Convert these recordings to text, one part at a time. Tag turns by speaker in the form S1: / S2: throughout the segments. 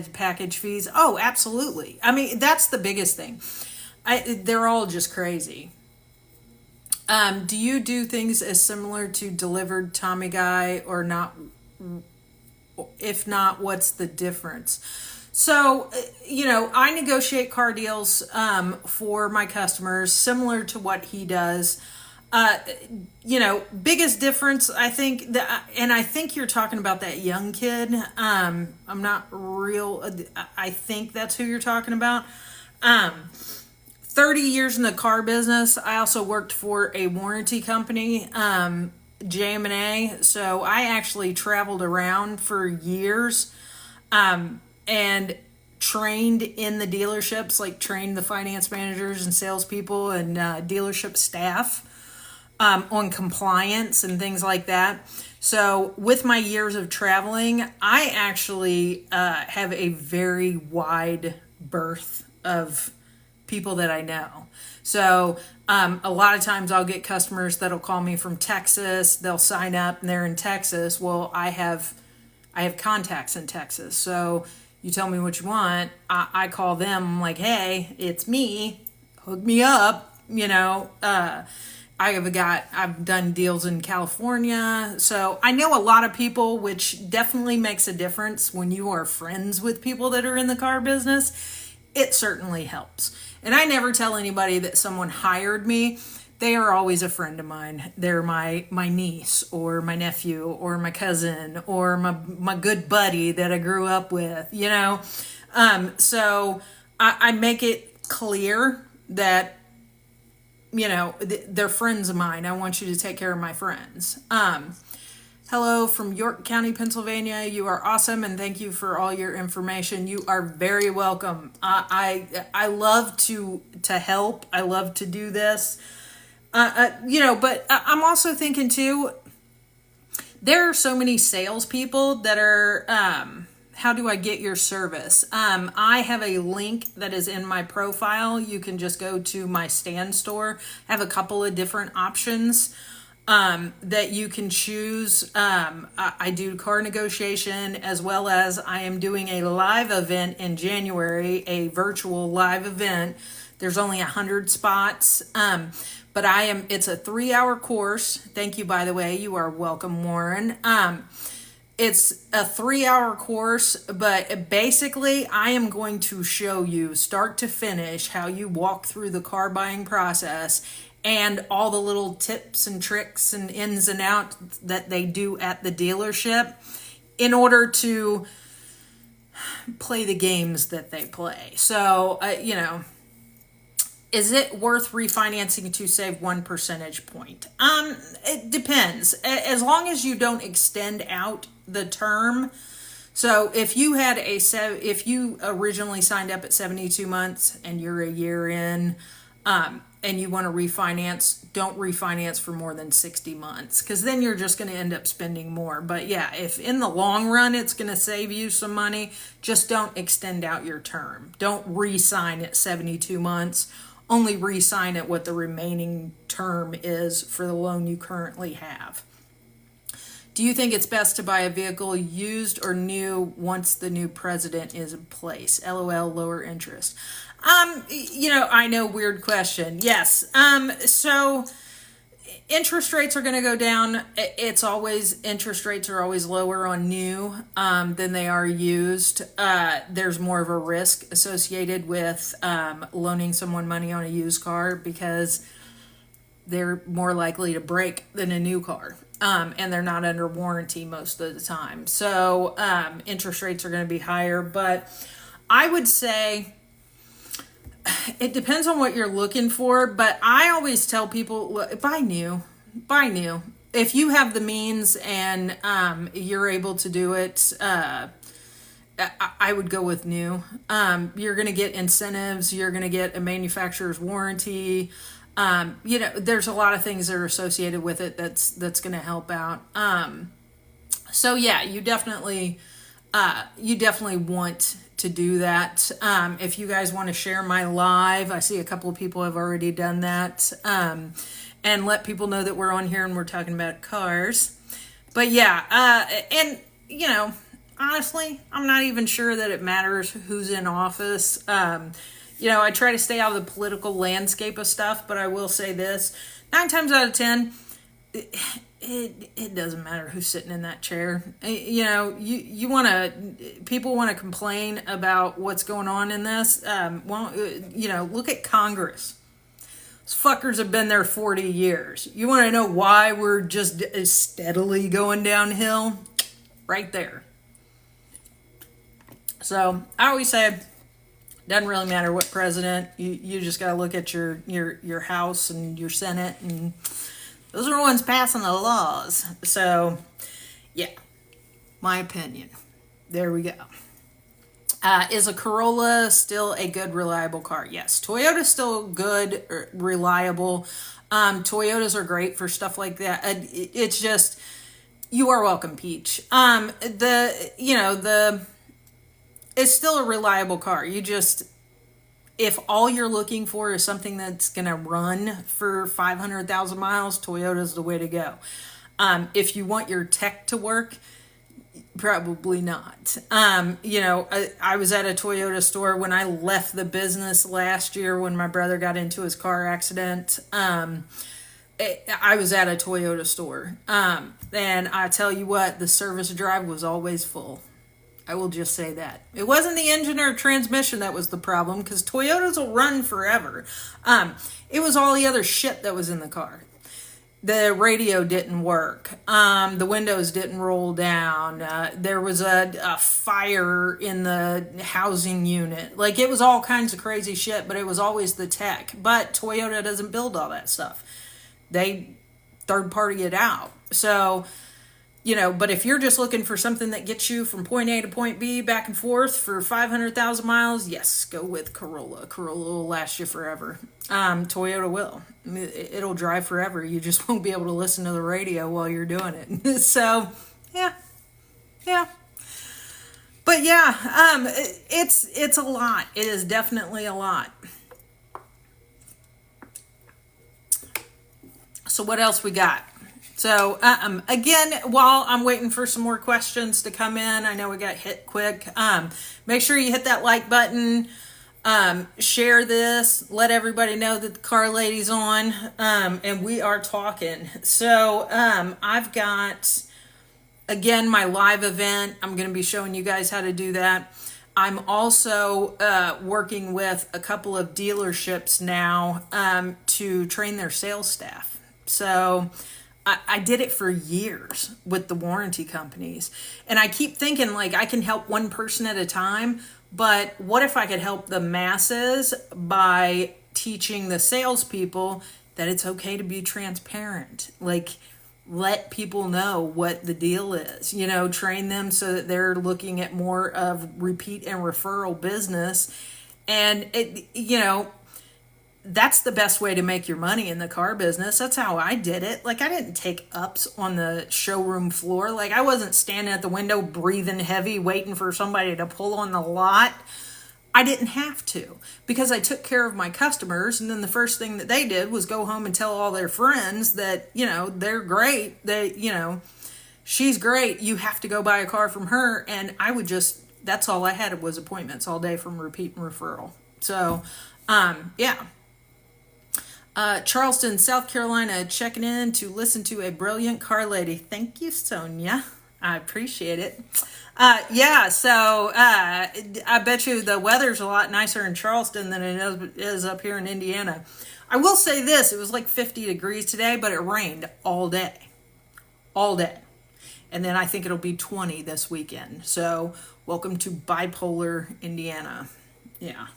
S1: package fees. Oh, absolutely. I mean, that's the biggest thing. They're all just crazy. Do you do things as similar to delivered Tommy Guy or not? If not, what's the difference? So, I negotiate car deals for my customers, similar to what he does. Uh, Biggest difference, I think, and I think you're talking about that young kid. I'm not real. I think that's who you're talking about. Um, 30 years in the car business. I also worked for a warranty company, JM&A. So I actually traveled around for years, and trained in the dealerships, like trained the finance managers and salespeople and dealership staff on compliance and things like that. So, with my years of traveling, I actually have a very wide berth of people that I know. So, a lot of times I'll get customers that'll call me from Texas. They'll sign up and they're in Texas. Well, I have contacts in Texas. So, you tell me what you want. I call them. I'm like, hey, it's me. Hook me up. I've done deals in California. So I know a lot of people, which definitely makes a difference when you are friends with people that are in the car business. It certainly helps. And I never tell anybody that someone hired me. They are always a friend of mine. They're my niece or my nephew or my cousin or my good buddy that I grew up with. So I make it clear that they're friends of mine. I want you to take care of my friends. Hello from York County, Pennsylvania. You are awesome, and thank you for all your information. You are very welcome. I love to help. I love to do this. But I'm also thinking too. There are so many salespeople that are. How do I get your service? I have a link that is in my profile. You can just go to my stand store. I have a couple of different options that you can choose. I do car negotiation, as well as I am doing a live event in January, a virtual live event. There's only 100 spots. But it's a 3-hour course. Thank you, by the way. You are welcome, Warren. It's a 3-hour course, but basically I am going to show you start to finish how you walk through the car buying process and all the little tips and tricks and ins and outs that they do at the dealership in order to play the games that they play. So, is it worth refinancing to save 1 percentage point? It depends. As long as you don't extend out the term. So if you originally signed up at 72 months and you're a year in, and you want to refinance, don't refinance for more than 60 months, because then you're just going to end up spending more. But yeah, if in the long run it's going to save you some money, just don't extend out your term. Don't re-sign at 72 months. Only re-sign at what the remaining term is for the loan you currently have. Do you think it's best to buy a vehicle used or new once the new president is in place? LOL, lower interest. I know, weird question. Yes. So interest rates are going to go down. Interest rates are always lower on new than they are used. There's more of a risk associated with loaning someone money on a used car because they're more likely to break than a new car. And they're not under warranty most of the time. So interest rates are going to be higher. But I would say it depends on what you're looking for. But I always tell people, look, buy new. If you have the means and you're able to do it, I would go with new. You're going to get incentives. You're going to get a manufacturer's warranty. There's a lot of things that are associated with it that's going to help out. So yeah, you definitely want to do that. If you guys want to share my live, I see a couple of people have already done that. And let people know that we're on here and we're talking about cars. But yeah, honestly, I'm not even sure that it matters who's in office. I try to stay out of the political landscape of stuff, but I will say this: 9 times out of 10, it doesn't matter who's sitting in that chair. People want to complain about what's going on in this. Look at Congress. Those fuckers have been there 40 years. You want to know why we're just steadily going downhill? Right there. So I always say, doesn't really matter what president. You just got to look at your House and your Senate, and those are the ones passing the laws. So, yeah, my opinion. There we go. Is a Corolla still a good, reliable car? Yes. Toyota's still good, reliable. Toyotas are great for stuff like that. It's just, you are welcome, Peach. It's still a reliable car. If all you're looking for is something that's going to run for 500,000 miles, Toyota's the way to go. If you want your tech to work, probably not. I was at a Toyota store when I left the business last year when my brother got into his car accident. I was at a Toyota store. And I tell you what, the service drive was always full. I will just say that. It wasn't the engine or transmission that was the problem, because Toyotas will run forever. It was all the other shit that was in the car. The radio didn't work. The windows didn't roll down. There was a fire in the housing unit. Like, it was all kinds of crazy shit, but it was always the tech. But Toyota doesn't build all that stuff. They third party it out. So, but if you're just looking for something that gets you from point A to point B back and forth for 500,000 miles, yes, go with Corolla. Corolla will last you forever. Toyota will. It'll drive forever. You just won't be able to listen to the radio while you're doing it. So, yeah. But yeah, it's a lot. It is definitely a lot. So what else we got? So, again, while I'm waiting for some more questions to come in, I know we got hit quick. Make sure you hit that like button, share this, let everybody know that the Car Lady's on, and we are talking. So, I've got, again, my live event. I'm going to be showing you guys how to do that. I'm also working with a couple of dealerships now to train their sales staff. So I did it for years with the warranty companies. And I keep thinking, like, I can help one person at a time. But what if I could help the masses by teaching the salespeople that it's okay to be transparent? Like, let people know what the deal is. Train them so that they're looking at more of repeat and referral business. And, that's the best way to make your money in the car business. That's how I did it. Like, I didn't take ups on the showroom floor. Like, I wasn't standing at the window breathing heavy, waiting for somebody to pull on the lot. I didn't have to, because I took care of my customers. And then the first thing that they did was go home and tell all their friends that, they're great. That, she's great. You have to go buy a car from her. And I would that's all I had was appointments all day from repeat and referral. So, yeah. Charleston, South Carolina, checking in to listen to a brilliant car lady. Thank you, Sonia. I appreciate it. So I bet you the weather's a lot nicer in Charleston than it is up here in Indiana. I will say this, it was like 50 degrees today, but it rained all day. All day. And then I think it'll be 20 this weekend. So welcome to bipolar Indiana. Yeah.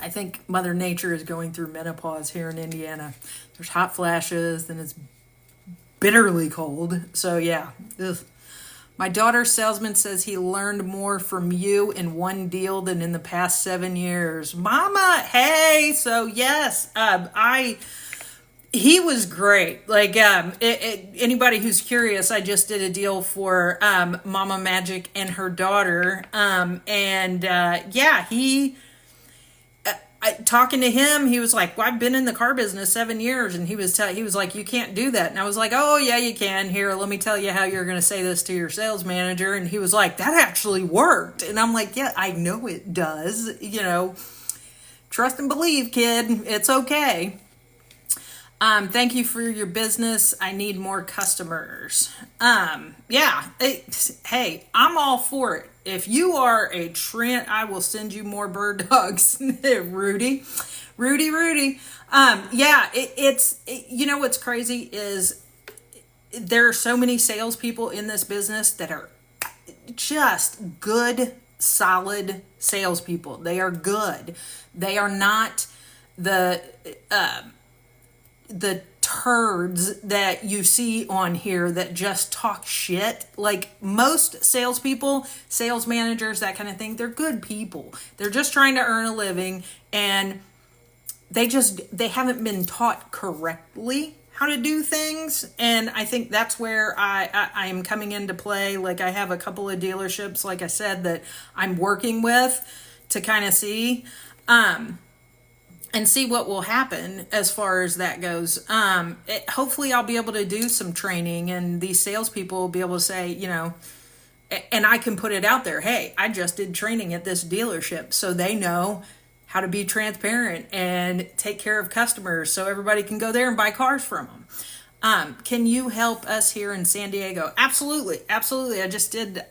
S1: I think Mother Nature is going through menopause here in Indiana. There's hot flashes, then it's bitterly cold. So yeah. Ugh. My daughter's salesman says he learned more from you in one deal than in the past 7 years. Mama, hey! So yes, he was great. Like, anybody who's curious, I just did a deal for Mama Magic and her daughter. talking to him, he was like, well, I've been in the car business 7 years. And he was like, you can't do that. And I was like, oh yeah, you can. Here, let me tell you how you're going to say this to your sales manager. And he was like, that actually worked. And I'm like, yeah, I know it does. Trust and believe, kid. It's okay. Thank you for your business. I need more customers. Hey, I'm all for it. If you are a trend, I will send you more bird dogs. Rudy. What's crazy is there are so many salespeople in this business that are just good, solid salespeople. They are good. They are not the turds that you see on here that just talk shit. Like most salespeople, sales managers, that kind of thing, they're good people. They're just trying to earn a living, and they haven't been taught correctly how to do things. And I think that's where I am coming into play. Like I have a couple of dealerships, like I said, that I'm working with to kind of see and see what will happen as far as that goes. Hopefully I'll be able to do some training, and these salespeople will be able to say, and I can put it out there. Hey, I just did training at this dealership, so they know how to be transparent and take care of customers, so everybody can go there and buy cars from them. Can you help us here in San Diego? Absolutely. I just did,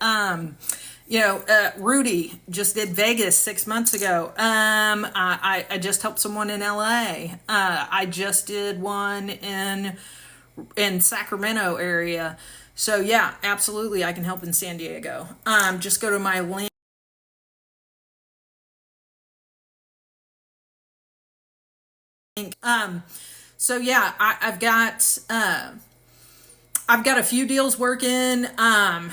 S1: Rudy just did Vegas 6 months ago. I just helped someone in LA. I just did one in Sacramento area. So yeah, absolutely, I can help in San Diego. Just go to my link. So yeah, I've got a few deals working. I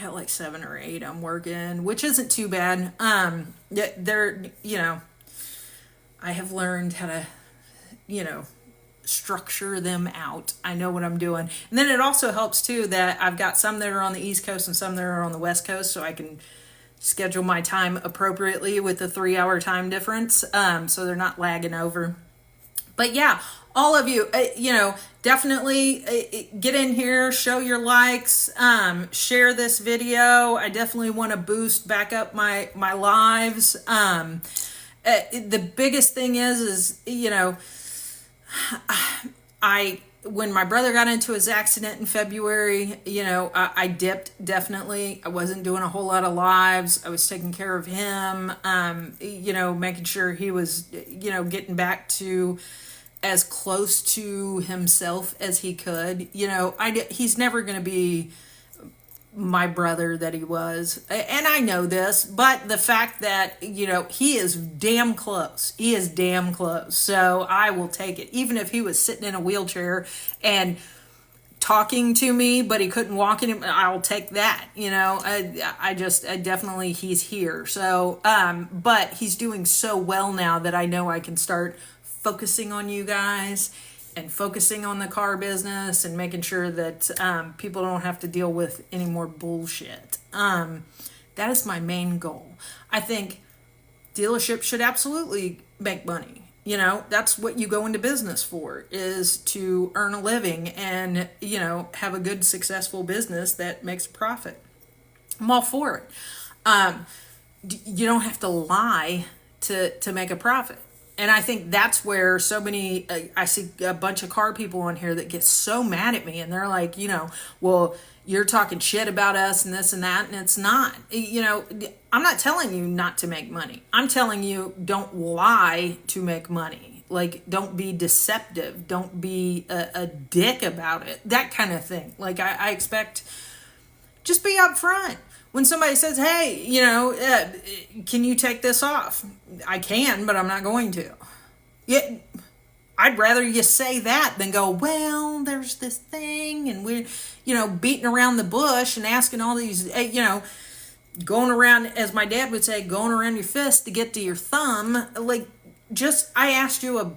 S1: got like 7 or 8 I'm working, which isn't too bad. I have learned how to, structure them out. I know what I'm doing. And then it also helps too that I've got some that are on the East Coast and some that are on the West Coast, so I can schedule my time appropriately with the 3-hour time difference, so they're not lagging over. But yeah, all of you, definitely get in here, show your likes, share this video. I definitely want to boost back up my lives. The biggest thing is when my brother got into his accident in February, I dipped, definitely. I wasn't doing a whole lot of lives. I was taking care of him, making sure he was, getting back to as close to himself as he could. He's never going to be my brother that he was. And I know this, but the fact that, he is damn close. He is damn close. So I will take it. Even if he was sitting in a wheelchair and talking to me, but he couldn't walk in, I'll take that. I definitely, he's here. So, but he's doing so well now that I know I can start focusing on you guys and focusing on the car business and making sure that people don't have to deal with any more bullshit. That is my main goal. I think dealerships should absolutely make money. That's what you go into business for, is to earn a living and, have a good, successful business that makes a profit. I'm all for it. You don't have to lie to make a profit. And I think that's where so many, I see a bunch of car people on here that get so mad at me, and they're like, well, you're talking shit about us and this and that, and it's not. I'm not telling you not to make money. I'm telling you, don't lie to make money. Like, don't be deceptive. Don't be a dick about it. That kind of thing. Like, I expect, just be upfront. When somebody says, hey, can you take this off? I can, but I'm not going to. Yeah, I'd rather you say that than go, well, there's this thing, and we're, beating around the bush and asking all these, going around, as my dad would say, going around your fist to get to your thumb. Like, I asked you a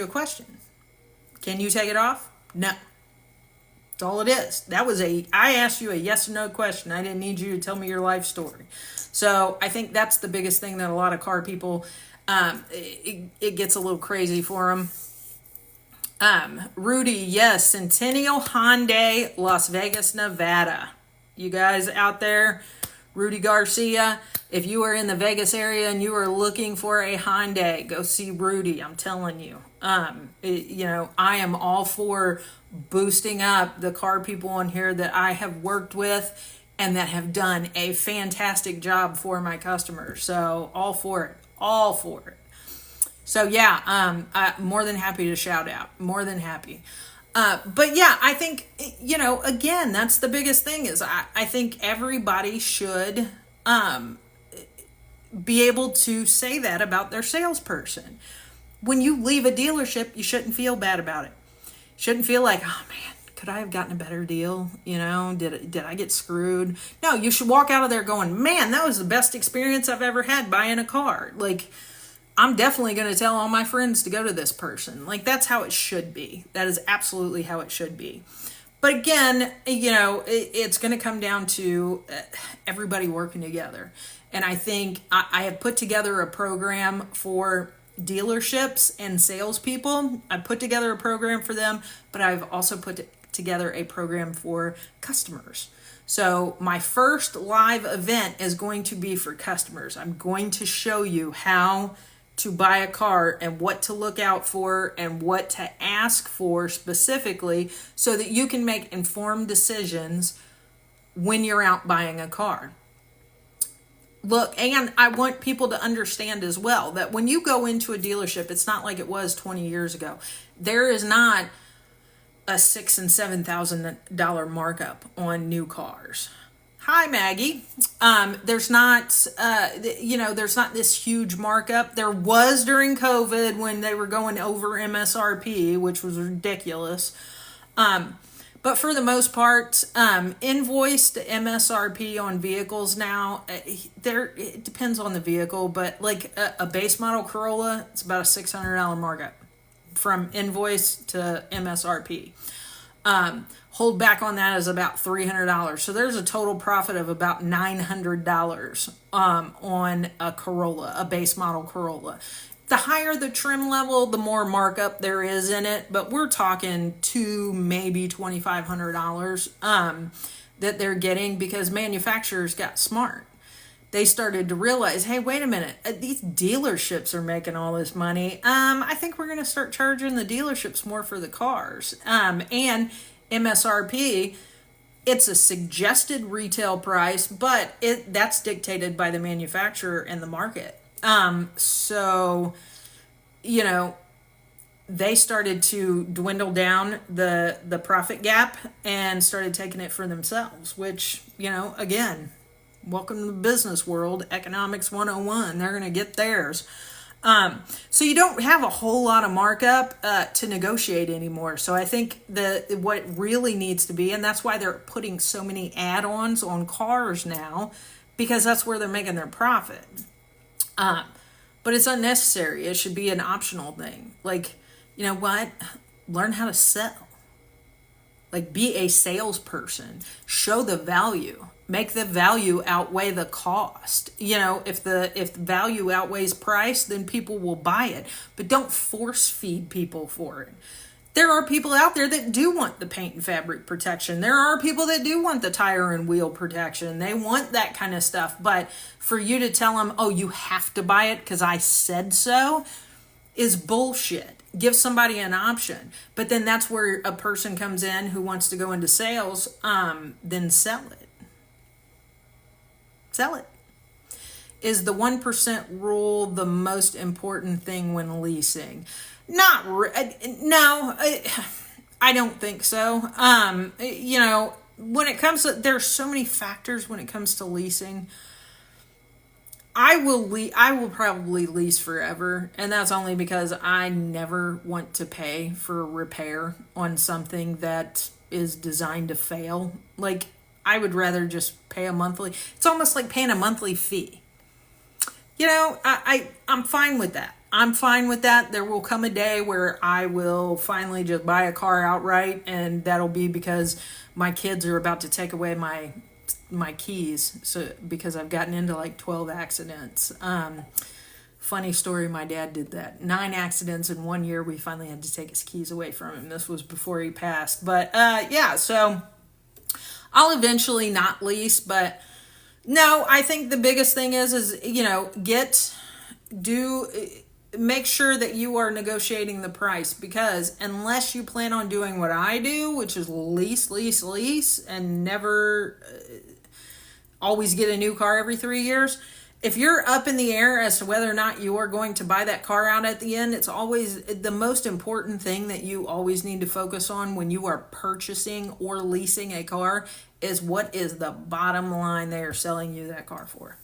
S1: question. Can you take it off? No. That's all it is. I asked you a yes or no question. I didn't need you to tell me your life story. So I think that's the biggest thing that a lot of car people, It gets a little crazy for them. Rudy, yes, Centennial Hyundai, Las Vegas, Nevada. You guys out there, Rudy Garcia, if you are in the Vegas area and you are looking for a Hyundai, go see Rudy. I'm telling you. I am all for boosting up the car people on here that I have worked with and that have done a fantastic job for my customers. So all for it. All for it. So yeah, I'm more than happy to shout out. More than happy. But yeah, I think, again, that's the biggest thing is I think everybody should be able to say that about their salesperson. When you leave a dealership, you shouldn't feel bad about it. Shouldn't feel like, oh man, could I have gotten a better deal? Did I get screwed? No, you should walk out of there going, man, that was the best experience I've ever had buying a car. Like, I'm definitely going to tell all my friends to go to this person. Like, that's how it should be. That is absolutely how it should be. But again, it's going to come down to everybody working together. And I think I have put together a program for dealerships and salespeople. I put together a program for them, but I've also put together a program for customers. So my first live event is going to be for customers. I'm going to show you how to buy a car and what to look out for and what to ask for specifically so that you can make informed decisions when you're out buying a car. Look, and I want people to understand as well that when you go into a dealership, it's not like it was 20 years ago. There is not a $6,000 and $7,000 markup on new cars. Hi, Maggie. There's not, there's not this huge markup. There was during COVID when they were going over MSRP, which was ridiculous. But for the most part, invoiced MSRP on vehicles now, it depends on the vehicle, but like a base model Corolla, it's about a $600 markup from invoice to MSRP. Hold back on that is about $300. So there's a total profit of about $900 on a Corolla, a base model Corolla. The higher the trim level, the more markup there is in it, but we're talking $200, maybe $2,500 that they're getting because manufacturers got smart. They started to realize, hey, wait a minute, these dealerships are making all this money. I think we're going to start charging the dealerships more for the cars. And MSRP, it's a suggested retail price, but that's dictated by the manufacturer and the market. So, they started to dwindle down the profit gap and started taking it for themselves, which, again, welcome to the business world, economics 101. They're going to get theirs. So you don't have a whole lot of markup to negotiate anymore. So I think what really needs to be, and that's why they're putting so many add-ons on cars now, because that's where they're making their profit. But it's unnecessary. It should be an optional thing. Like, you know what? Learn how to sell. Like, be a salesperson. Show the value. Make the value outweigh the cost. If the value outweighs price, then people will buy it. But don't force feed people for it. There are people out there that do want the paint and fabric protection. There are people that do want the tire and wheel protection. They want that kind of stuff. But for you to tell them, oh, you have to buy it because I said so, is bullshit. Give somebody an option. But then that's where a person comes in who wants to go into sales, then sell it. Sell it. Is the 1% rule the most important thing when leasing? No, I don't think so. When it comes to, there's so many factors when it comes to leasing. I will probably lease forever, and that's only because I never want to pay for repair on something that is designed to fail. Like, I would rather just pay a monthly. It's almost like paying a monthly fee. I'm fine with that. I'm fine with that. There will come a day where I will finally just buy a car outright, and that'll be because my kids are about to take away my keys, so because I've gotten into like 12 accidents. Funny story, my dad did that. 9 accidents in 1 year. We finally had to take his keys away from him. This was before he passed. But yeah, so I'll eventually not lease, but no, I think the biggest thing is make sure that you are negotiating the price, because unless you plan on doing what I do, which is lease, and never always get a new car every 3 years, if you're up in the air as to whether or not you are going to buy that car out at the end, it's always the most important thing that you always need to focus on when you are purchasing or leasing a car is what is the bottom line they are selling you that car for.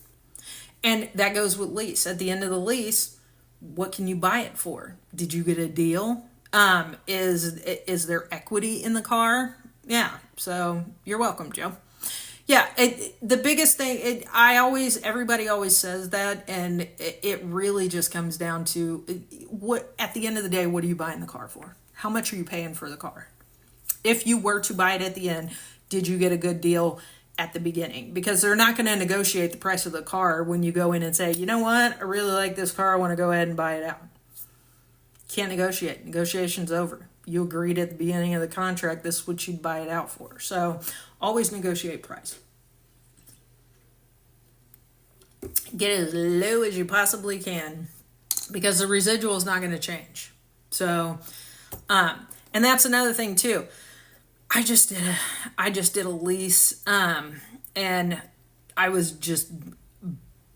S1: And that goes with lease. At the end of the lease, what can you buy it for? Did you get a deal? Is there equity in the car? Yeah. So you're welcome, Joe. Yeah, the biggest thing, everybody always says that, and it really just comes down to at the end of the day, what are you buying the car for? How much are you paying for the car? If you were to buy it at the end, did you get a good deal at the beginning? Because they're not going to negotiate the price of the car when you go in and say, you know what, I really like this car, I want to go ahead and buy it out. Can't negotiate. Negotiation's over. You agreed at the beginning of the contract, this is what you'd buy it out for. So always negotiate price. Get as low as you possibly can, because the residual is not going to change. So, and that's another thing too. I just did a lease, and I was just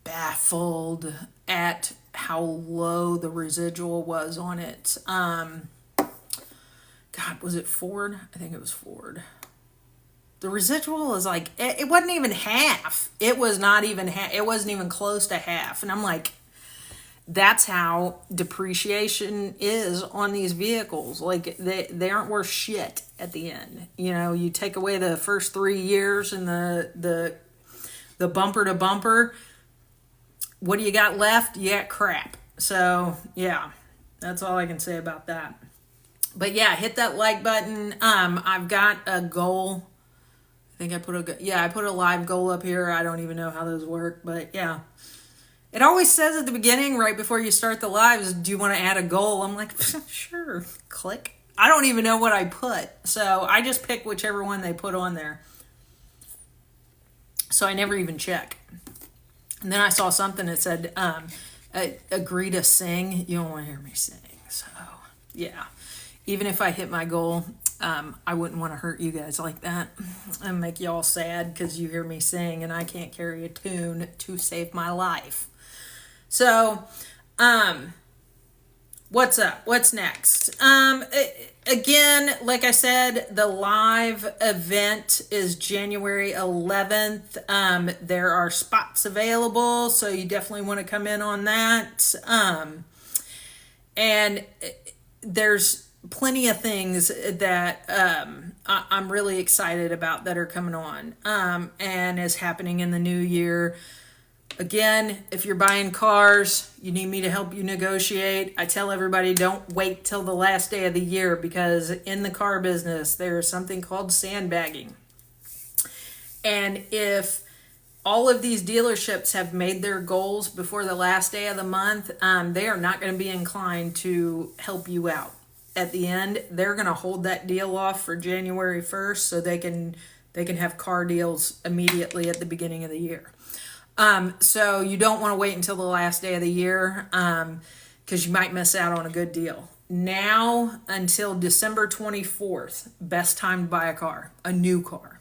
S1: baffled at how low the residual was on it. God, was it Ford? I think it was Ford. The residual is like, it wasn't even half. It was not even half. It wasn't even close to half. And I'm like, that's how depreciation is on these vehicles. Like, they aren't worth shit at the end. You know, you take away the first 3 years and the bumper to bumper. What do you got left? You got crap. So, yeah, that's all I can say about that. But yeah, hit that like button. I've got a goal. I think I put a live goal up here. I don't even know how those work, but yeah. It always says at the beginning, right before you start the lives, do you want to add a goal? I'm like, sure, click. I don't even know what I put. So I just pick whichever one they put on there. So I never even check. And then I saw something that said, agree to sing. You don't want to hear me sing. So yeah, even if I hit my goal, I wouldn't want to hurt you guys like that and make y'all sad because you hear me sing and I can't carry a tune to save my life. So, what's up? What's next? Again, like I said, the live event is January 11th. There are spots available, so you definitely want to come in on that. And there's plenty of things that I'm really excited about that are coming on and is happening in the new year. Again, if you're buying cars, you need me to help you negotiate. I tell everybody, don't wait till the last day of the year, because in the car business, there is something called sandbagging. And if all of these dealerships have made their goals before the last day of the month, they are not going to be inclined to help you out. At the end, they're going to hold that deal off for January 1st so they can have car deals immediately at the beginning of the year. So you don't want to wait until the last day of the year, because you might miss out on a good deal. Now until December 24th, best time to buy a new car,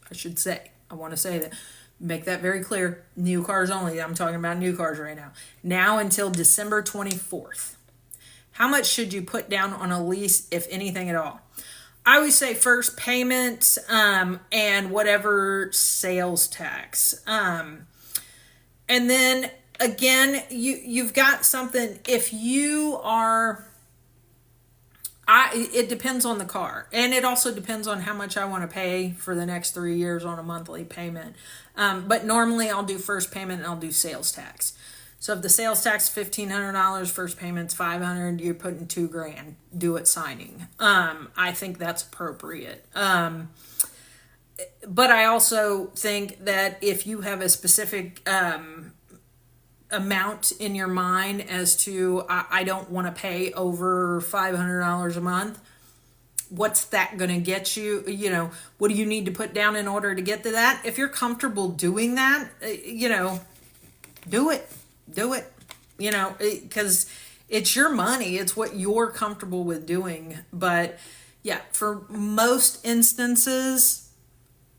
S1: I should say. I want to say that. Make that very clear. New cars only. I'm talking about new cars right now. Now until December 24th. How much should you put down on a lease, if anything at all? I always say first payment and whatever sales tax. And then again, you've got something. If you are, it depends on the car, and it also depends on how much I want to pay for the next 3 years on a monthly payment. But normally I'll do first payment and I'll do sales tax. So if the sales tax is $1,500, first payment's $500, you're putting $2,000. Do it signing. I think that's appropriate. But I also think that if you have a specific amount in your mind as to I don't want to pay over $500 a month. What's that going to get you? What do you need to put down in order to get to that? If you're comfortable doing that, do it. Do it. Because it's your money. It's what you're comfortable with doing. But yeah, for most instances,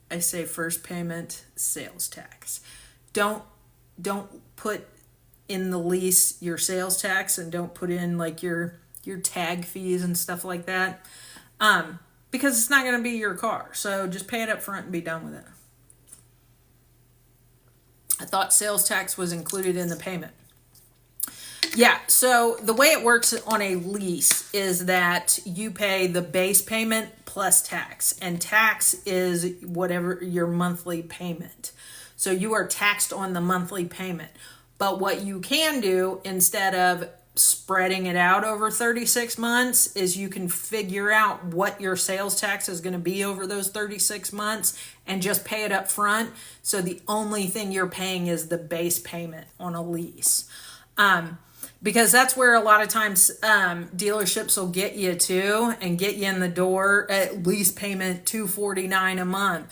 S1: I say first payment, sales tax. Don't put in the lease your sales tax, and don't put in like your tag fees and stuff like that. Because it's not going to be your car. So just pay it up front and be done with it. I thought sales tax was included in the payment. Yeah, so the way it works on a lease is that you pay the base payment plus tax, and tax is whatever your monthly payment. So you are taxed on the monthly payment. But what you can do, instead of spreading it out over 36 months, is you can figure out what your sales tax is going to be over those 36 months and just pay it up front. So the only thing you're paying is the base payment on a lease. Because that's where a lot of times dealerships will get you to, and get you in the door at lease payment $249 a month.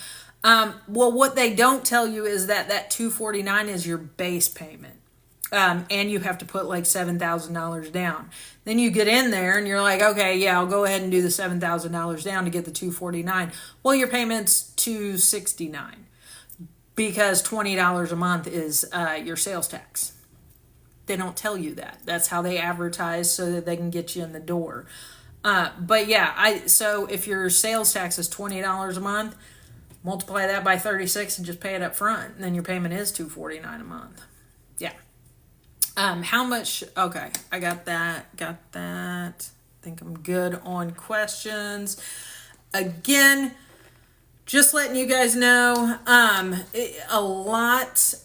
S1: Well, what they don't tell you is that $249 is your base payment. And you have to put like $7,000 down. Then you get in there and you're like, okay, yeah, I'll go ahead and do the $7,000 down to get the $249. Well, your payment's $269 because $20 a month is your sales tax. They don't tell you that. That's how they advertise so that they can get you in the door. But yeah, so if your sales tax is $20 a month, multiply that by 36 and just pay it up front, and then your payment is $249 a month. Yeah. How much? Okay, I got that. I think I'm good on questions. Again, just letting you guys know, a lot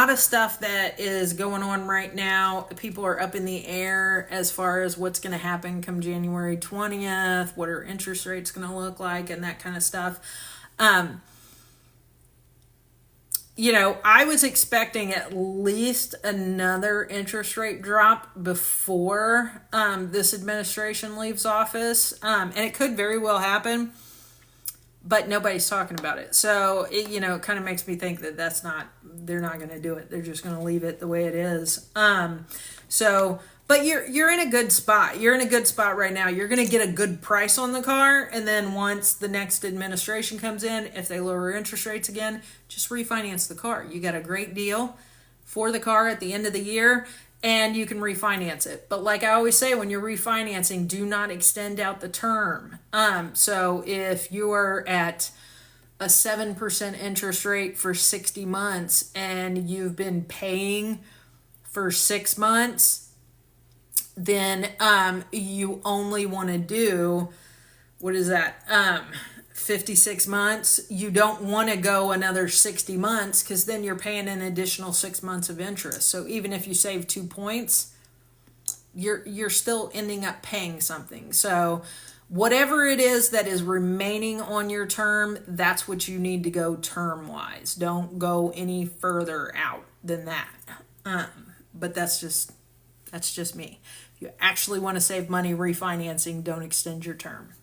S1: of stuff that is going on right now. People are up in the air as far as what's going to happen come January 20th, what are interest rates going to look like, and that kind of stuff. I was expecting at least another interest rate drop before this administration leaves office. And it could very well happen, but nobody's talking about it. So, it kind of makes me think that they're not going to do it. They're just going to leave it the way it is. But you're in a good spot. You're in a good spot right now. You're going to get a good price on the car. And then once the next administration comes in, if they lower interest rates again, just refinance the car. You got a great deal for the car at the end of the year, and you can refinance it. But like I always say, when you're refinancing, do not extend out the term. So if you are at a 7% interest rate for 60 months and you've been paying for 6 months, then you only want to do, 56 months. You don't want to go another 60 months because then you're paying an additional 6 months of interest. So even if you save 2 points, you're still ending up paying something. So whatever it is that is remaining on your term, that's what you need to go term-wise. Don't go any further out than that. But that's just me. If you actually want to save money refinancing, don't extend your term.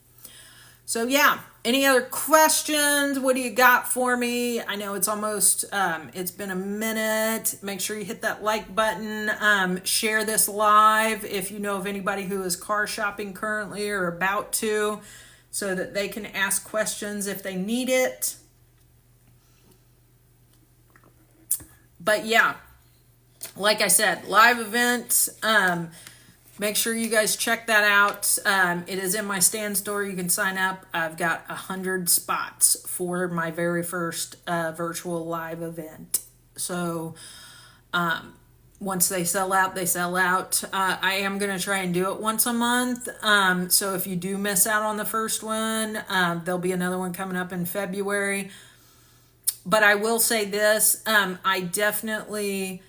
S1: So yeah, any other questions? What do you got for me? I know it's almost, it's been a minute. Make sure you hit that like button. Share this live if you know of anybody who is car shopping currently or about to, so that they can ask questions if they need it. But yeah, like I said, live event. Make sure you guys check that out. It is in my stand store. You can sign up. I've got 100 spots for my very first virtual live event. So once they sell out, they sell out. I am going to try and do it once a month. So if you do miss out on the first one, there'll be another one coming up in February. But I will say this, I definitely,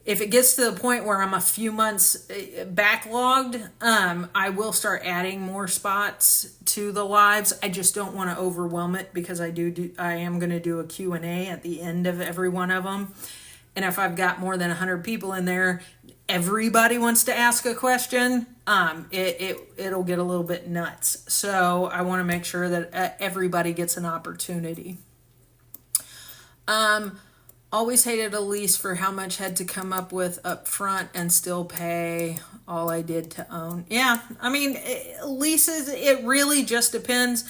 S1: if it gets to the point where I'm a few months backlogged, I will start adding more spots to the lives. I just don't want to overwhelm it because I am going to do a Q&A at the end of every one of them. And if I've got more than 100 people in there, everybody wants to ask a question, it'll get a little bit nuts. So I want to make sure that everybody gets an opportunity. Always hated a lease for how much had to come up with up front and still pay all I did to own. Yeah, I mean, leases, it really just depends.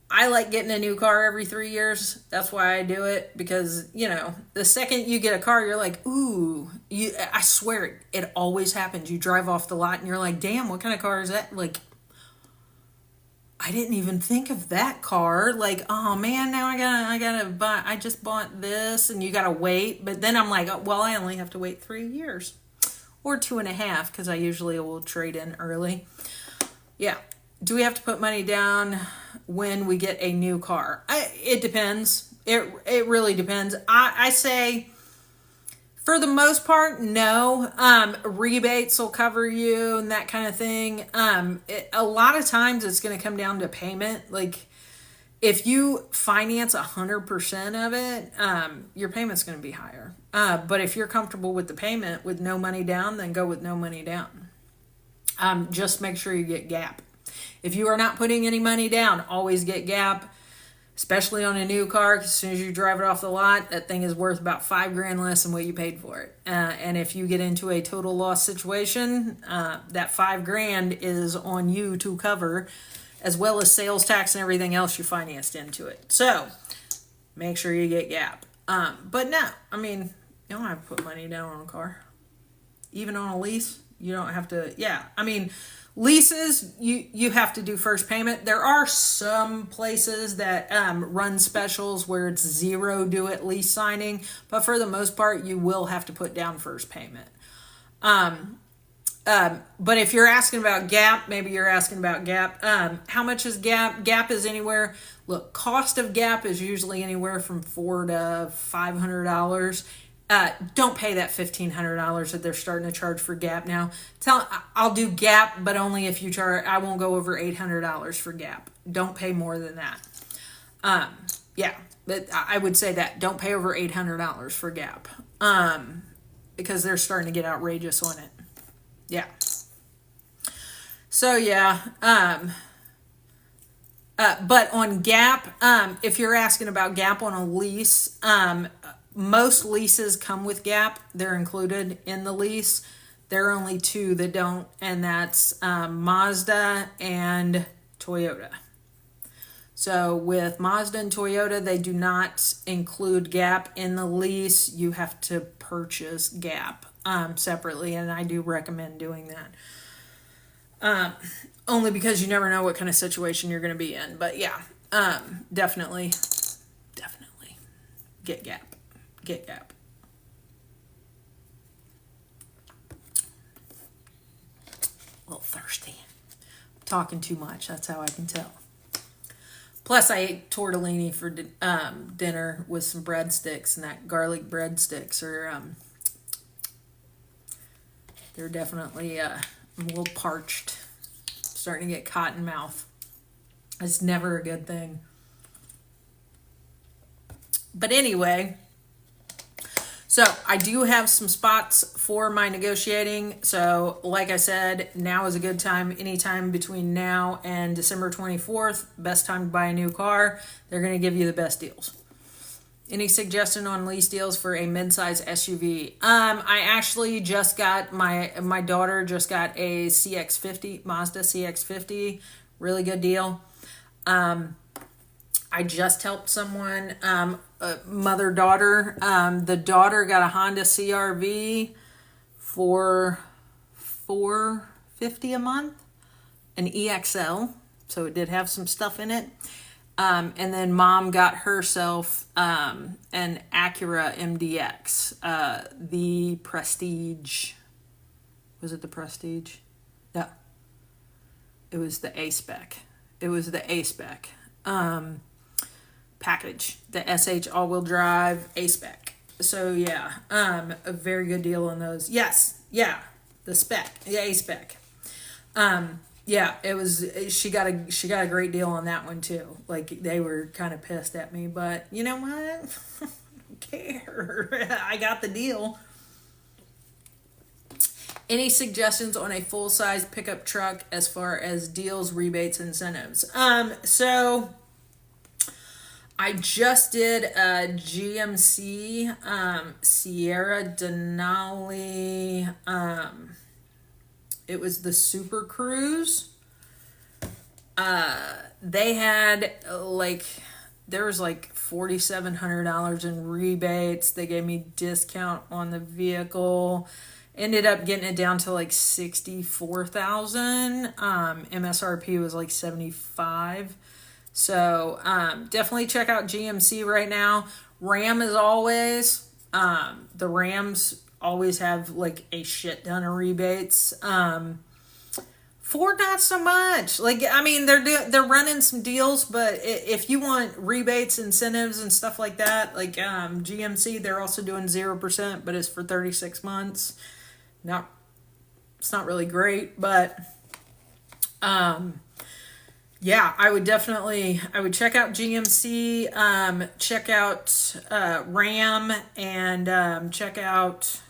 S1: I like getting a new car every 3 years. That's why I do it, because, the second you get a car, you're like, ooh, I swear it always happens. You drive off the lot and you're like, damn, what kind of car is that? Like, I didn't even think of that car. Like, oh man, now I gotta buy, I just bought this, and you gotta wait. But then I'm like, oh, well, I only have to wait 3 years or 2.5, because I usually will trade in early. Yeah. Do we have to put money down when we get a new car? It depends. It really depends. I say, for the most part, no. Rebates will cover you and that kind of thing. A lot of times it's going to come down to payment. Like, if you finance 100% of it, your payment's going to be higher. But if you're comfortable with the payment with no money down, then go with no money down. Just make sure you get GAP. If you are not putting any money down, always get GAP, especially on a new car. As soon as you drive it off the lot, that thing is worth about $5,000 less than what you paid for it. And if you get into a total loss situation, that $5,000 is on you to cover, as well as sales tax and everything else you financed into it. So make sure you get GAP. But no, I mean, you don't have to put money down on a car. Even on a lease, you don't have to. Yeah, I mean, leases, you have to do first payment. There are some places that run specials where it's zero due at lease signing, but for the most part, you will have to put down first payment. But if you're asking about GAP, maybe you're asking about GAP. How much is GAP? GAP is anywhere. Look, cost of GAP is usually anywhere from $400 to $500. Don't pay that $1,500 that they're starting to charge for GAP now. I'll do GAP, but only if you charge. I won't go over $800 for GAP. Don't pay more than that. Yeah, but I would say that don't pay over $800 for GAP, because they're starting to get outrageous on it. Yeah. So yeah. But on GAP, if you're asking about GAP on a lease, most leases come with GAP. They're included in the lease. There are only two that don't, and that's Mazda and Toyota. So with Mazda and Toyota, they do not include GAP in the lease. You have to purchase GAP separately, and I do recommend doing that. Only because you never know what kind of situation you're going to be in. But yeah, definitely get GAP. Get GAP. A little thirsty. Talking too much. That's how I can tell. Plus, I ate tortellini for dinner with some breadsticks, and that garlic breadsticks are they're definitely a little parched. Starting to get cotton mouth. It's never a good thing. But anyway. So I do have some spots for my negotiating. So like I said, now is a good time. Anytime between now and December 24th, best time to buy a new car. They're going to give you the best deals. Any suggestion on lease deals for a midsize SUV? I actually just got, my daughter just got a CX-50, Mazda CX-50. Really good deal. I just helped someone, mother-daughter. The daughter got a Honda CR-V for $450 a month, an EXL, so it did have some stuff in it. And then mom got herself an Acura MDX, the Prestige. Was it the Prestige? No. It was the A-Spec. It was the A-Spec. Package, the SH all-wheel drive A-Spec. So yeah, a very good deal on those. Yes, yeah, the spec, the A-Spec. Yeah, it was. She got a great deal on that one too. Like, they were kind of pissed at me, but you know what? don't care. I got the deal. Any suggestions on a full-size pickup truck as far as deals, rebates, incentives? So I just did a GMC Sierra Denali. It was the Super Cruise. They had there was like $4,700 in rebates. They gave me discount on the vehicle. Ended up getting it down to like 64,000. MSRP was like 75. So definitely check out GMC right now. Ram is always. The Rams always have like a shit ton of rebates. Ford not so much. Like, I mean, they're running some deals, but if you want rebates, incentives, and stuff like that, like GMC, they're also doing 0%, but it's for 36 months. It's not really great, but yeah, I would check out GMC, check out Ram, and check out,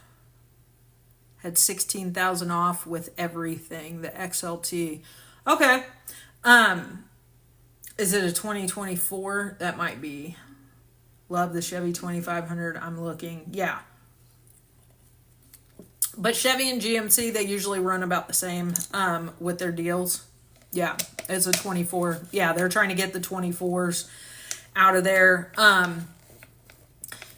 S1: had 16,000 off with everything, the XLT. Okay. Is it a 2024? That might be. Love the Chevy 2500. I'm looking. Yeah. But Chevy and GMC, they usually run about the same with their deals. Yeah, it's a 24. Yeah, they're trying to get the 24s out of there.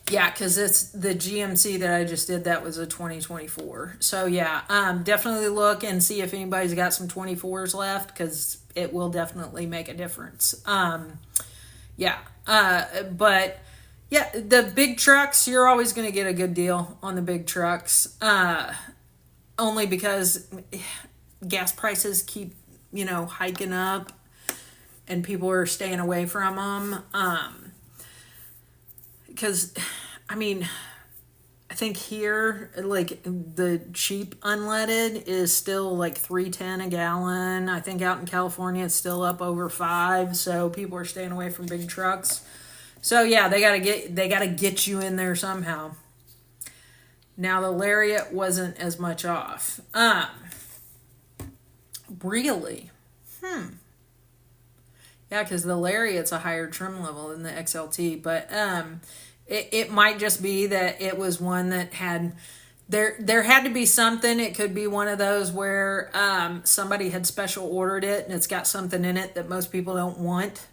S1: Yeah, because it's the GMC that I just did, that was a 2024. So yeah, definitely look and see if anybody's got some 24s left, because it will definitely make a difference. Yeah, but yeah, the big trucks, you're always going to get a good deal on the big trucks. Only because gas prices keep, hiking up and people are staying away from them. Because, I mean, I think here, like, the cheap unleaded is still like $3.10 a gallon. I think out in California it's still up over $5. So people are staying away from big trucks. So yeah, they gotta get you in there somehow. Now the Lariat wasn't as much off. Really? Yeah, because the Lariat's a higher trim level than the XLT, but it might just be that it was one that had there had to be something. It could be one of those where somebody had special ordered it and it's got something in it that most people don't want.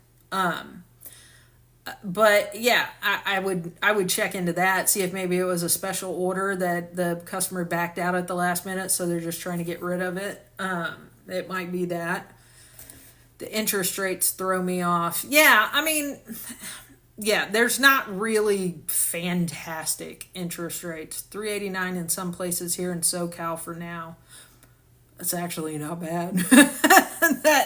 S1: But yeah, I would check into that, see if maybe it was a special order that the customer backed out at the last minute, so they're just trying to get rid of it. It might be that. The interest rates throw me off. Yeah, I mean, yeah, there's not really fantastic interest rates. 3.89 in some places here in SoCal for now. That's actually not bad.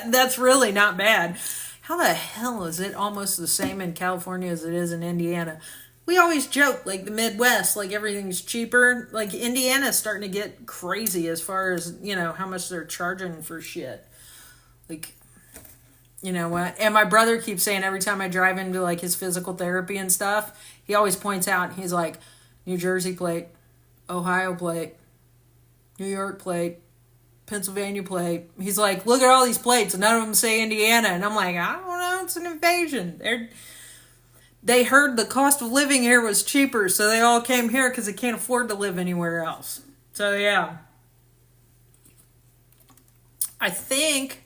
S1: That's really not bad. How the hell is it almost the same in California as it is in Indiana? We always joke, like the Midwest, like everything's cheaper. Like Indiana's starting to get crazy as far as, how much they're charging for shit. Like, you know what? And my brother keeps saying every time I drive into like his physical therapy and stuff, he always points out, he's like, New Jersey plate, Ohio plate, New York plate, Pennsylvania plate. He's like, look at all these plates, and none of them say Indiana. And I'm like, I don't know, it's an invasion. They heard the cost of living here was cheaper, so they all came here because they can't afford to live anywhere else. So yeah, I think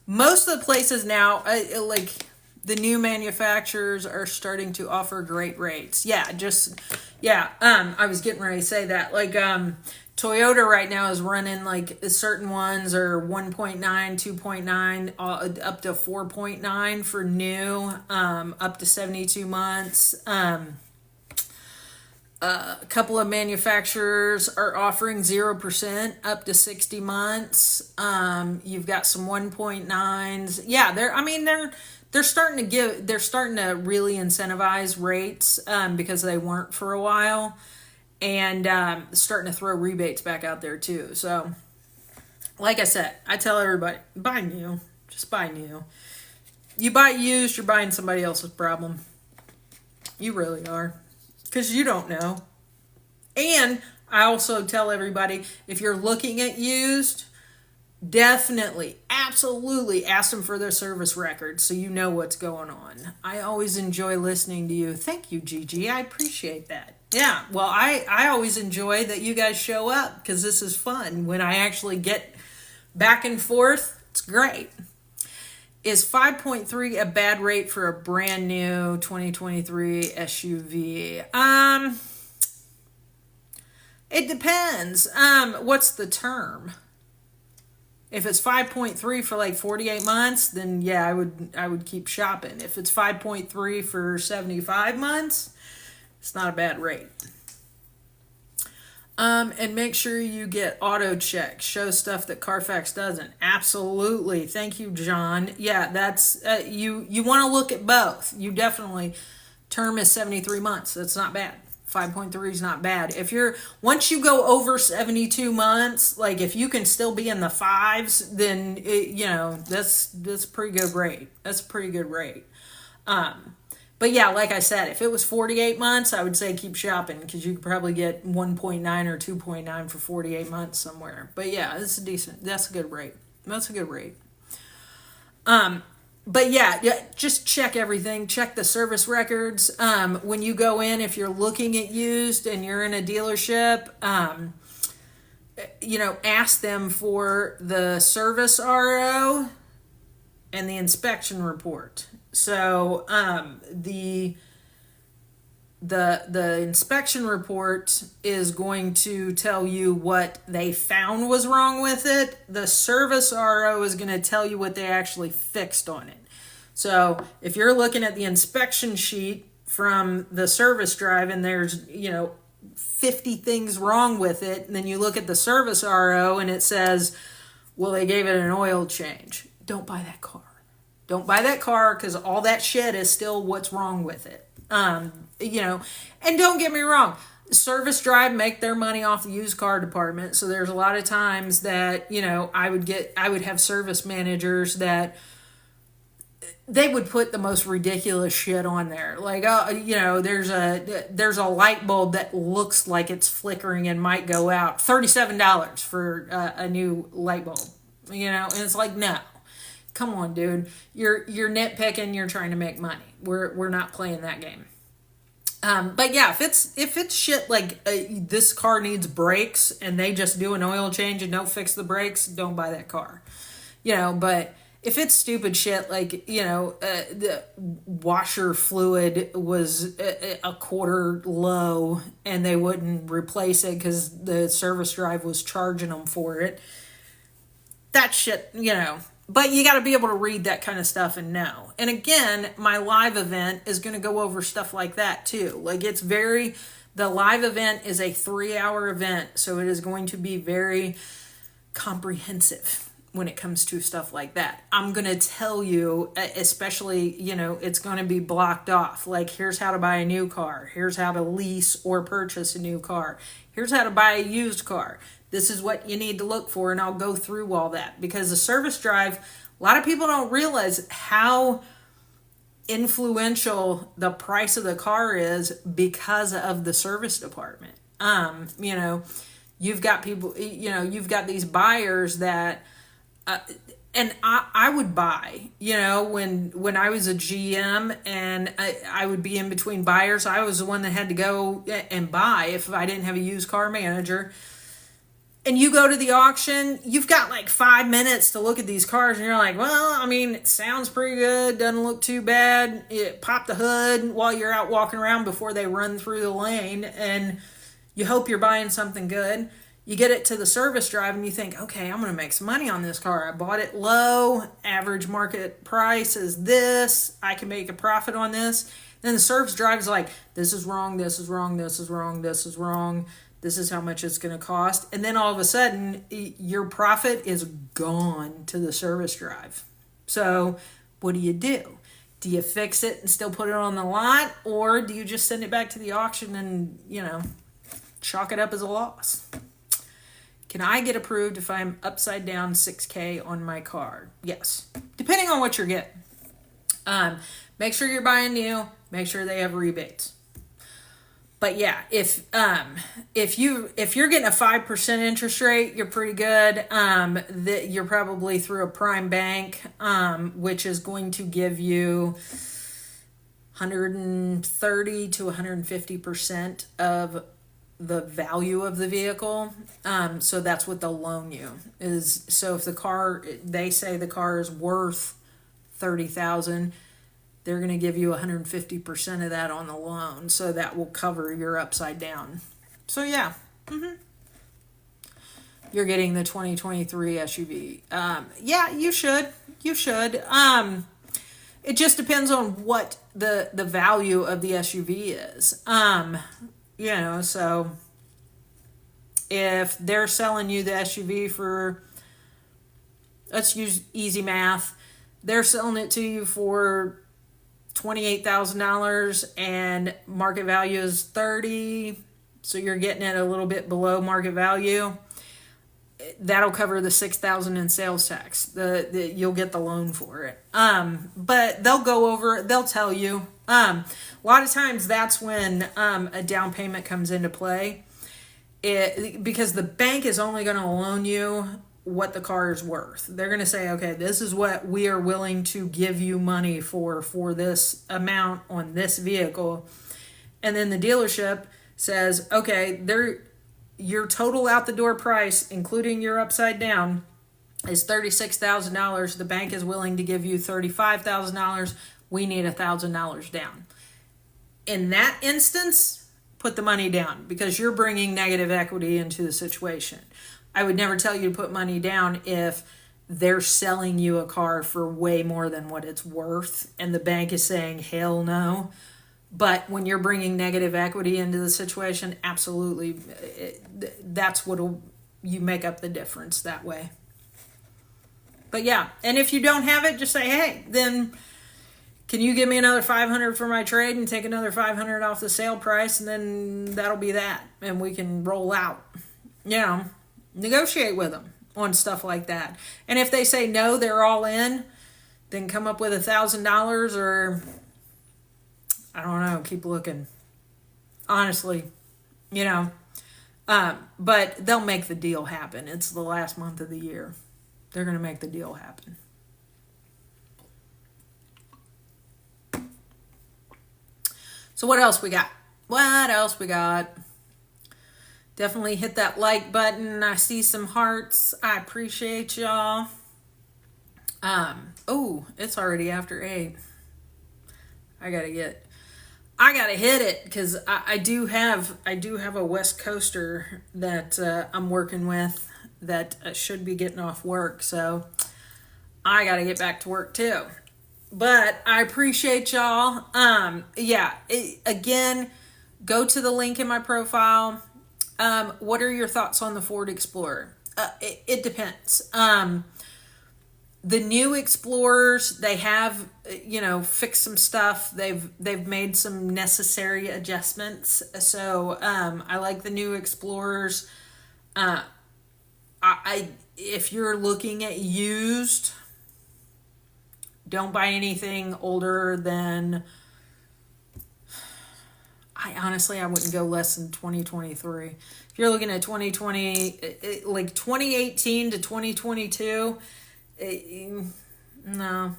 S1: most of the places now, like the new manufacturers, are starting to offer great rates. Yeah, I was getting ready to say that. Like, Toyota right now is running like certain ones are 1.9, 2.9, up to 4.9 for new, up to 72 months. A couple of manufacturers are offering 0% up to 60 months. You've got some 1.9s. Yeah, they're starting to really incentivize rates, because they weren't for a while. And starting to throw rebates back out there too. So, like I said, I tell everybody, buy new. Just buy new. You buy used, you're buying somebody else's problem. You really are. Because you don't know. And I also tell everybody, if you're looking at used, definitely, absolutely ask them for their service record so you know what's going on. I always enjoy listening to you. Thank you, Gigi. I appreciate that. Yeah, well, I always enjoy that you guys show up because this is fun. When I actually get back and forth, it's great. Is 5.3 a bad rate for a brand new 2023 SUV? It depends. What's the term? If it's 5.3 for like 48 months, then yeah, I would keep shopping. If it's 5.3 for 75 months, it's not a bad rate. And make sure you get auto checks. Show stuff that Carfax doesn't. Absolutely. Thank you, John. Yeah, that's you want to look at both. You definitely, term is 73 months. That's not bad. 5.3 is not bad. If you're, once you go over 72 months, like if you can still be in the fives, then that's a pretty good rate. That's a pretty good rate. But yeah, like I said, if it was 48 months, I would say keep shopping because you could probably get 1.9 or 2.9 for 48 months somewhere. But yeah, it's that's a good rate. That's a good rate. But yeah, just check everything. Check the service records. When you go in, if you're looking at used and you're in a dealership, ask them for the service RO and the inspection report. So the inspection report is going to tell you what they found was wrong with it. The service RO is going to tell you what they actually fixed on it. So if you're looking at the inspection sheet from the service drive and there's 50 things wrong with it, and then you look at the service RO and it says, well, they gave it an oil change. Don't buy that car. Don't buy that car because all that shit is still what's wrong with it. And don't get me wrong, Service Drive make their money off the used car department. So there's a lot of times that, I would have service managers that they would put the most ridiculous shit on there. Like, there's a light bulb that looks like it's flickering and might go out. $37 for a new light bulb, and it's like, no. Come on, dude. You're nitpicking. You're trying to make money. We're not playing that game. But yeah, if it's shit like this car needs brakes and they just do an oil change and don't fix the brakes, don't buy that car. But if it's stupid shit like the washer fluid was a quarter low and they wouldn't replace it because the service drive was charging them for it, that shit, But you got to be able to read that kind of stuff and know. And again, my live event is going to go over stuff like that too. Like the live event is a 3-hour event. So it is going to be very comprehensive when it comes to stuff like that. I'm going to tell you, especially, it's going to be blocked off. Like, here's how to buy a new car. Here's how to lease or purchase a new car. Here's how to buy a used car. This is what you need to look for, and I'll go through all that. Because the service drive, a lot of people don't realize how influential the price of the car is because of the service department. You've got people, you've got these buyers that, and I would buy, when I was a GM and I would be in between buyers, I was the one that had to go and buy if I didn't have a used car manager. And you go to the auction, you've got like 5 minutes to look at these cars, and you're like, well, it sounds pretty good, doesn't look too bad. Pop the hood while you're out walking around before they run through the lane, and you hope you're buying something good. You get it to the service drive, and you think, okay, I'm going to make some money on this car. I bought it low, average market price is this, I can make a profit on this. Then the service drive is like, this is wrong, this is wrong, this is wrong, this is wrong. This is how much it's going to cost. And then all of a sudden, your profit is gone to the service drive. So what do? Do you fix it and still put it on the lot? Or do you just send it back to the auction and, chalk it up as a loss? Can I get approved if I'm upside down $6,000 on my car? Yes. Depending on what you're getting. Make sure you're buying new. Make sure they have rebates. But yeah, if you're getting a 5% interest rate, you're pretty good. That you're probably through a prime bank, which is going to give you 130 to 150% of the value of the vehicle. So that's what they'll loan you is. So if they say the car is worth 30,000, they're going to give you 150% of that on the loan. So that will cover your upside down. So yeah, you're getting the 2023 SUV. Yeah, you should. It just depends on what the value of the SUV is. So if they're selling you the SUV for, let's use easy math, they're selling it to you for $28,000 and market value is 30, so you're getting it a little bit below market value. That'll cover the $6,000 in sales tax. You'll get the loan for it. But they'll tell you. A lot of times that's when a down payment comes into play. Because the bank is only going to loan you what the car is worth. They're going to say, okay, this is what we are willing to give you money for this amount on this vehicle. And then the dealership says, okay, your total out the door price, including your upside down, is $36,000. The bank is willing to give you $35,000. We need $1,000 down. In that instance, put the money down because you're bringing negative equity into the situation. I would never tell you to put money down if they're selling you a car for way more than what it's worth and the bank is saying, hell no. But when you're bringing negative equity into the situation, absolutely, that's what you make up the difference that way. But yeah, and if you don't have it, just say, hey, then can you give me another $500 for my trade and take another $500 off the sale price, and then that'll be that, and we can roll out. Negotiate with them on stuff like that. And if they say no, they're all in, then come up with $1,000 or I don't know, keep looking. Honestly, but they'll make the deal happen. It's the last month of the year. They're going to make the deal happen. So what else we got? Definitely hit that like button. I see some hearts. I appreciate y'all. It's already after 8. I gotta hit it because I do have a West Coaster that I'm working with that should be getting off work. So I gotta get back to work too. But I appreciate y'all. Again, go to the link in my profile. What are your thoughts on the Ford Explorer? It depends. The new Explorers, they have, fixed some stuff. They've made some necessary adjustments. So I like the new Explorers. If you're looking at used, don't buy anything older than, I wouldn't go less than 2023. If you're looking at 2020, like 2018 to 2022, no,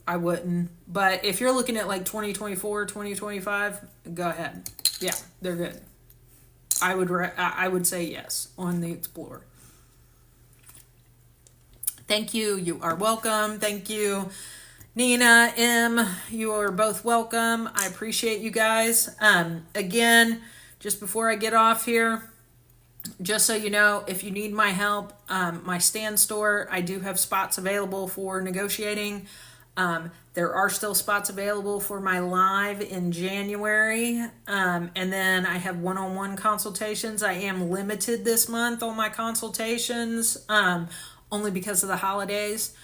S1: I wouldn't. But if you're looking at like 2024, 2025, go ahead. Yeah, they're good. I would say yes on the Explorer. Thank you. You are welcome. Thank you. Nina, M, you are both welcome. I appreciate you guys. Again, just before I get off here, just so you know, if you need my help, my stand store, I do have spots available for negotiating. There are still spots available for my live in January. And then I have one-on-one consultations. I am limited this month on my consultations, only because of the holidays.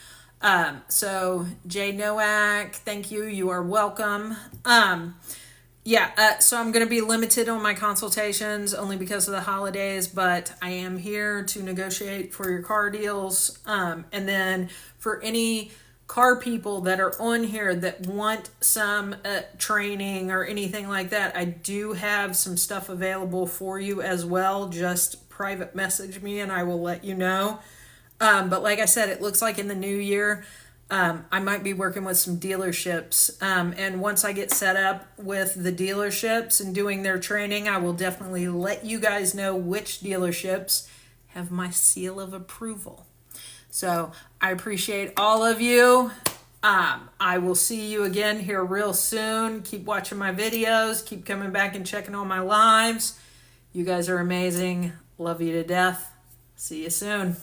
S1: So Jay Nowak, thank you. You are welcome. So I'm going to be limited on my consultations only because of the holidays, but I am here to negotiate for your car deals. And then for any car people that are on here that want some training or anything like that, I do have some stuff available for you as well. Just private message me and I will let you know. But like I said, it looks like in the new year, I might be working with some dealerships. And once I get set up with the dealerships and doing their training, I will definitely let you guys know which dealerships have my seal of approval. So I appreciate all of you. I will see you again here real soon. Keep watching my videos. Keep coming back and checking on my lives. You guys are amazing. Love you to death. See you soon.